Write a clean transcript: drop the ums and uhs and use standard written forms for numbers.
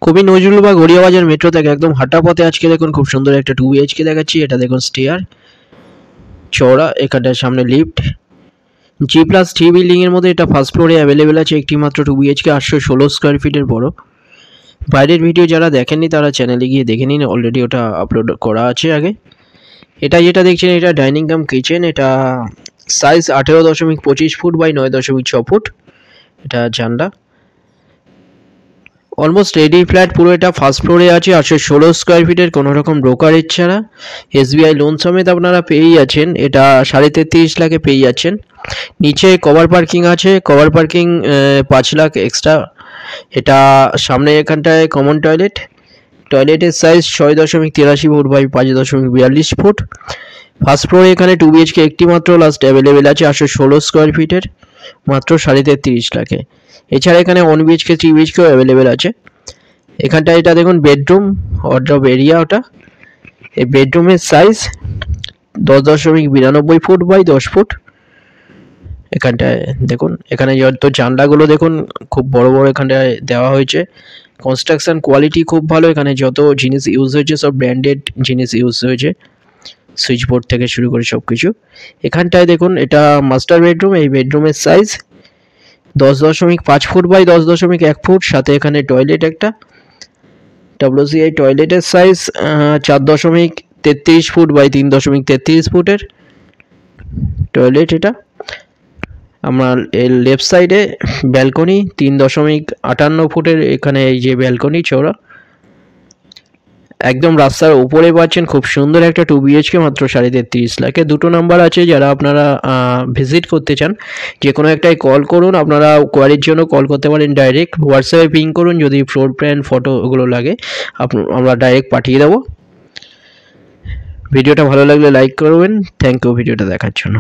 কবি নজরুল বা গড়িয়াবাজার মেট্রো থেকে একদম হাঁটা পথে আজকে দেখুন খুব সুন্দর একটা 2 BHK দেখাচ্ছি। এটা দেখুন স্টেয়ার চওড়া, এখানটার সামনে লিফট, G+3 বিল্ডিং এর মধ্যে এটা ফার্স্ট ফ্লোরে অ্যাভেলেবেল আছে। একটি মাত্র 2 BHK 816 স্কোয়ার ফিটের বড়। বাইরের ভিডিও যারা দেখেননি তারা চ্যানেলে গিয়ে দেখে নিন, অলরেডি ওটা আপলোড করা আছে আগে। এটা যেটা দেখছেন এটা ডাইনিং কাম কিচেন। এটা সাইজ 18.25 ফুট বাই 9.6 ফুট। এটা জানলা অলমোস্ট রেডি ফ্ল্যাট পুরো। এটা ফার্স্ট ফ্লোরে আছে, 816 স্কোয়ার ফিটের, কোনো রকম ব্রোকারেজ ছাড়া SBI লোন সমেত আপনারা পেয়ে যাচ্ছেন। এটা 33.5 লাখে পেয়ে যাচ্ছেন। নিচে কভার পার্কিং আছে, কভার পার্কিং 5 লাখ এক্সট্রা। এটা সামনে এখানটায় কমন টয়লেট, টয়লেটের size 6.83 foot by 5.42 foot. First ফ্লোরে এখানে 2 BHK একটি মাত্র লাস্ট অ্যাভেলেবেল আছে, 816 স্কোয়ার ফিটের, মাত্র 33.5 লাখে। এছাড়া এখানে 1 BHK 3 BHK অ্যাভেলেবেল আছে। এখানটা এটা দেখুন বেডরুম, ওয়ার্ডরোব এরিয়া। ওটা এই বেডরুমের সাইজ 10.92 ফুট বাই 10 ফুট। এখানটায় দেখুন, এখানে যত জানলাগুলো দেখুন খুব বড় বড় এখানটায় দেওয়া হয়েছে। কনস্ট্রাকশন কোয়ালিটি খুব ভালো। এখানে যত জিনিস ইউজ হয়েছে সব ব্র্যান্ডেড জিনিস ইউজ হয়েছে, সুইচ বোর্ড থেকে শুরু করে সব কিছু। এখানটায় দেখুন এটা মাস্টার বেডরুম। এই বেডরুমের সাইজ 10.5 ফুট বাই 10.1 ফুট। সাথে এখানে টয়লেট একটা, WCI টয়লেটের সাইজ 4.33 ফুট বাই 3.33 ফুটের টয়লেট। এটা আমার এর লেফট সাইডে ব্যালকনি 3.58 ফুটের। এখানে এই যে ব্যালকনি চওড়া, একদম রাস্তার উপরে পাচ্ছেন। খুব সুন্দর একটা 2 BHK মাত্র 33.5 লাখে। দুটো নাম্বার আছে, যারা আপনারা ভিজিট করতে চান যে কোনো একটাই কল করুন। আপনারা কোয়ারির জন্য কল করতে পারেন, ডাইরেক্ট হোয়াটসঅ্যাপে পিং করুন। যদি ফ্লোর প্ল্যান ফটো ওগুলো লাগে আমরা ডাইরেক্ট পাঠিয়ে দেবো। ভিডিওটা ভালো লাগলে লাইক করবেন। থ্যাংক ইউ ভিডিওটা দেখার জন্য।